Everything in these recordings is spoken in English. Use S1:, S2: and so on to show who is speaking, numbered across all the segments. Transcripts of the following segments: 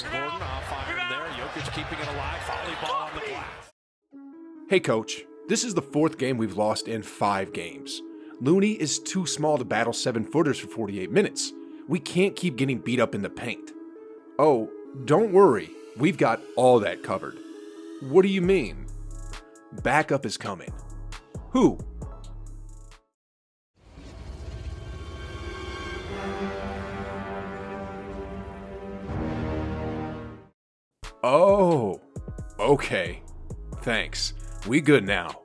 S1: Gordon off iron there. Jokic keeping it alive. Volley ball on the glass.
S2: Hey coach, this is the 4th game we've lost in 5 games. Looney is too small to battle 7-footers for 48 minutes. We can't keep getting beat up in the paint. Oh, don't worry, we've got all that covered. What do you mean? Backup is coming. Who? Oh, okay. Thanks. We good now.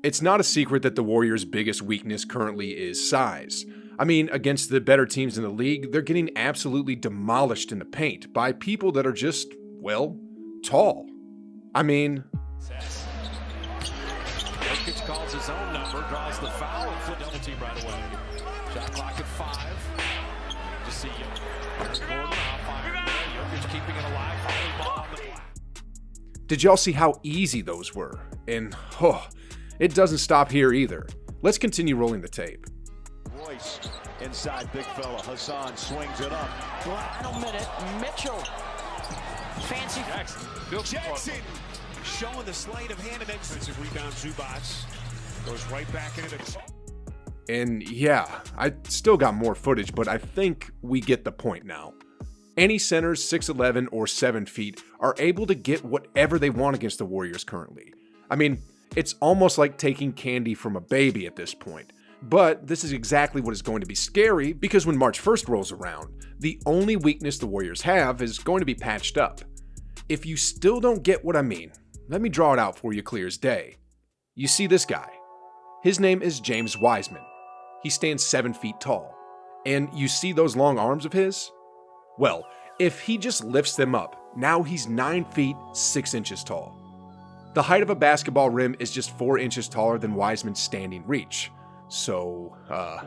S2: It's not a secret that the Warriors' biggest weakness currently is size. I mean, against the better teams in the league, they're getting absolutely demolished in the paint by people that are just, well, tall. I mean...
S1: Jokic calls his own number, draws the foul, and flip double team right away. Shot clock at 5. Just see Gordon off iron there. Jokic keeping it alive. Volley ball on the glass.
S2: Did y'all see how easy those were? And, it doesn't stop here either. Let's continue rolling the tape.
S3: Royce inside big fella. Hassan swings it up.
S4: Final minute. Mitchell. Fancy.
S5: Jackson showing the sleight of hand of defensive rebound. Zubats goes right back into the...
S2: And yeah, I still got more footage, but I think we get the point now. Any centers 6'11" or 7 feet are able to get whatever they want against the Warriors currently. I mean, it's almost like taking candy from a baby at this point. But this is exactly what is going to be scary, because when March 1st rolls around, the only weakness the Warriors have is going to be patched up. If you still don't get what I mean, let me draw it out for you clear as day. You see this guy. His name is James Wiseman. He stands 7 feet tall. And you see those long arms of his? Well, if he just lifts them up, now he's 9 feet 6 inches tall. The height of a basketball rim is just 4 inches taller than Wiseman's standing reach. So,
S3: Try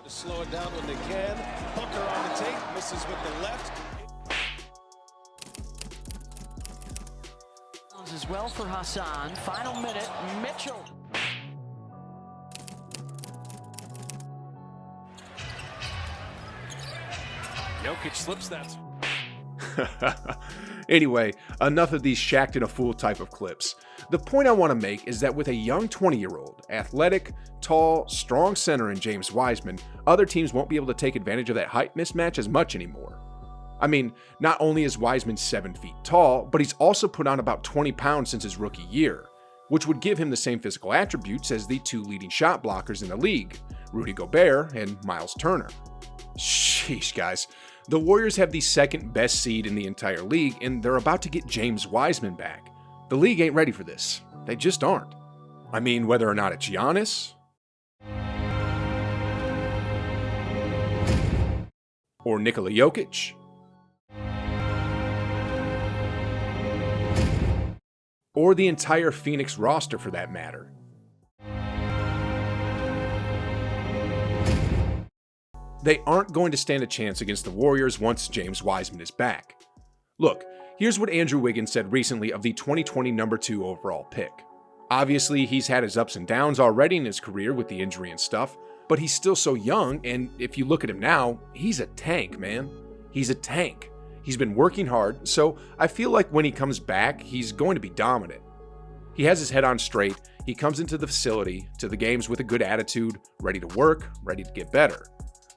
S3: to slow it down when they can. Hooker on the tape, misses with the left.
S4: As well for Hassan. Final minute. Mitchell.
S1: Jokic slips that.
S2: Anyway, enough of these shacked in a fool type of clips. The point I want to make is that with a young 20-year-old, athletic, tall, strong center in James Wiseman, other teams won't be able to take advantage of that height mismatch as much anymore. I mean, not only is Wiseman 7 feet tall, but he's also put on about 20 pounds since his rookie year, which would give him the same physical attributes as the 2 leading shot blockers in the league, Rudy Gobert and Miles Turner. Sheesh, guys. The Warriors have the 2nd best seed in the entire league, and they're about to get James Wiseman back. The league ain't ready for this. They just aren't. I mean, whether or not it's Giannis, or Nikola Jokic, or the entire Phoenix roster for that matter. They aren't going to stand a chance against the Warriors once James Wiseman is back. Look, here's what Andrew Wiggins said recently of the 2020 number 2 overall pick. Obviously, he's had his ups and downs already in his career with the injury and stuff, but he's still so young, and if you look at him now, he's a tank, man. He's a tank. He's been working hard, so I feel like when he comes back, he's going to be dominant. He has his head on straight, he comes into the facility, to the games with a good attitude, ready to work, ready to get better.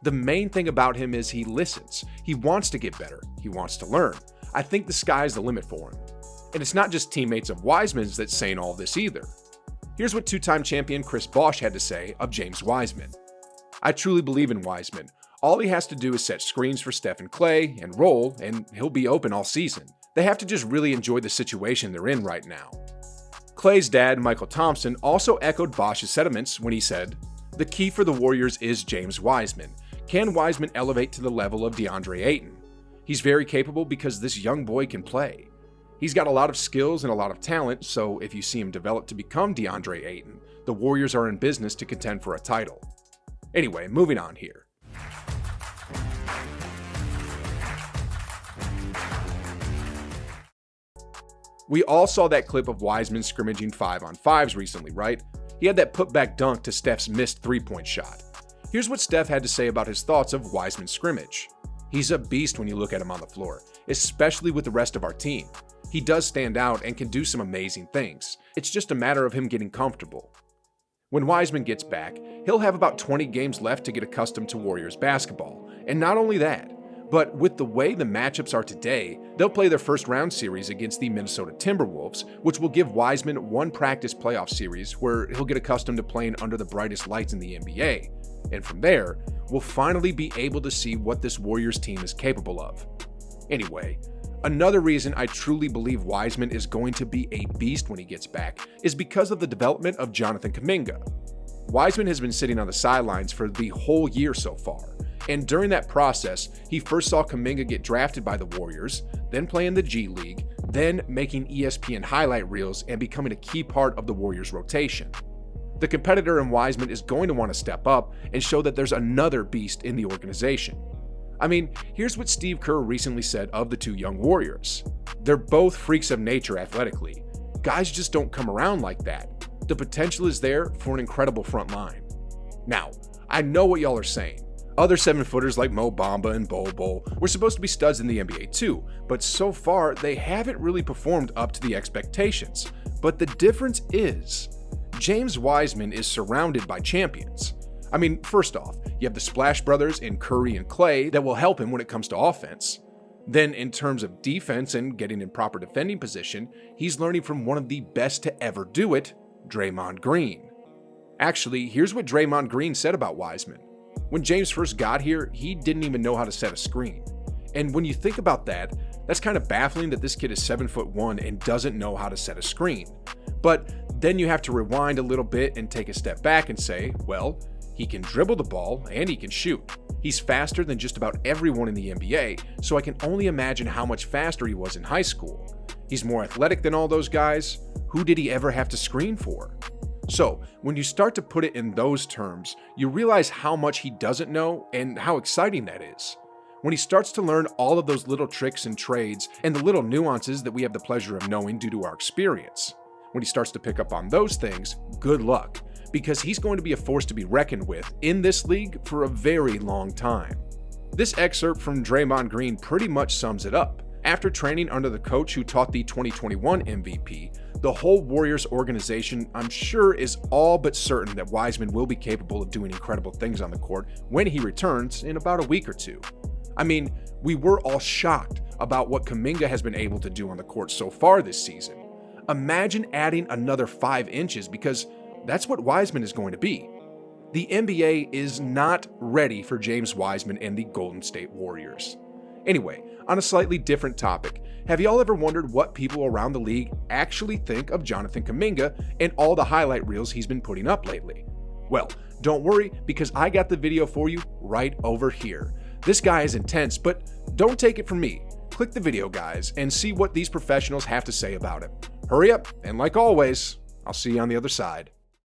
S2: The main thing about him is he listens. He wants to get better. He wants to learn. I think the sky's the limit for him. And it's not just teammates of Wiseman's that's saying all this either. Here's what 2-time champion Chris Bosh had to say of James Wiseman. I truly believe in Wiseman. All he has to do is set screens for Steph and Clay and roll, and he'll be open all season. They have to just really enjoy the situation they're in right now. Clay's dad, Michael Thompson, also echoed Bosch's sentiments when he said, "The key for the Warriors is James Wiseman. Can Wiseman elevate to the level of DeAndre Ayton? He's very capable because this young boy can play. He's got a lot of skills and a lot of talent, so if you see him develop to become DeAndre Ayton, the Warriors are in business to contend for a title." Anyway, moving on here. We all saw that clip of Wiseman scrimmaging 5-on-5s recently, right? He had that putback dunk to Steph's missed 3-point shot. Here's what Steph had to say about his thoughts of Wiseman's scrimmage. He's a beast when you look at him on the floor, especially with the rest of our team. He does stand out and can do some amazing things. It's just a matter of him getting comfortable. When Wiseman gets back, he'll have about 20 games left to get accustomed to Warriors basketball. And not only that, but with the way the matchups are today, they'll play their first round series against the Minnesota Timberwolves, which will give Wiseman one practice playoff series where he'll get accustomed to playing under the brightest lights in the NBA. And from there, we'll finally be able to see what this Warriors team is capable of. Anyway, another reason I truly believe Wiseman is going to be a beast when he gets back is because of the development of Jonathan Kuminga. Wiseman has been sitting on the sidelines for the whole year so far, and during that process, he first saw Kuminga get drafted by the Warriors, then play in the G League, then making ESPN highlight reels and becoming a key part of the Warriors' rotation. The competitor in Wiseman is going to want to step up and show that there's another beast in the organization. I mean, here's what Steve Kerr recently said of the two young Warriors. They're both freaks of nature athletically. Guys just don't come around like that. The potential is there for an incredible front line. Now, I know what y'all are saying. Other 7-footers like Mo Bamba and Bol Bol were supposed to be studs in the NBA too, but so far they haven't really performed up to the expectations. But the difference is, James Wiseman is surrounded by champions. I mean, first off, you have the Splash Brothers in Curry and Clay that will help him when it comes to offense. Then in terms of defense and getting in proper defending position, he's learning from one of the best to ever do it, Draymond Green. Actually, here's what Draymond Green said about Wiseman. When James first got here, he didn't even know how to set a screen. And when you think about that, that's kind of baffling that this kid is 7'1" and doesn't know how to set a screen. But then you have to rewind a little bit and take a step back and say, well, he can dribble the ball and he can shoot. He's faster than just about everyone in the NBA, so I can only imagine how much faster he was in high school. He's more athletic than all those guys. Who did he ever have to screen for? So, when you start to put it in those terms, you realize how much he doesn't know and how exciting that is. When he starts to learn all of those little tricks and trades and the little nuances that we have the pleasure of knowing due to our experience. When he starts to pick up on those things, good luck, because he's going to be a force to be reckoned with in this league for a very long time. This excerpt from Draymond Green pretty much sums it up. After training under the coach who taught the 2021 MVP, the whole Warriors organization, I'm sure, is all but certain that Wiseman will be capable of doing incredible things on the court when he returns in about a week or two. I mean, we were all shocked about what Kuminga has been able to do on the court so far this season. Imagine adding another 5 inches, because that's what Wiseman is going to be. The NBA is not ready for James Wiseman and the Golden State Warriors. Anyway, on a slightly different topic, have y'all ever wondered what people around the league actually think of Jonathan Kuminga and all the highlight reels he's been putting up lately? Well, don't worry, because I got the video for you right over here. This guy is intense, but don't take it from me. Click the video, guys, and see what these professionals have to say about him. Hurry up, and like always, I'll see you on the other side.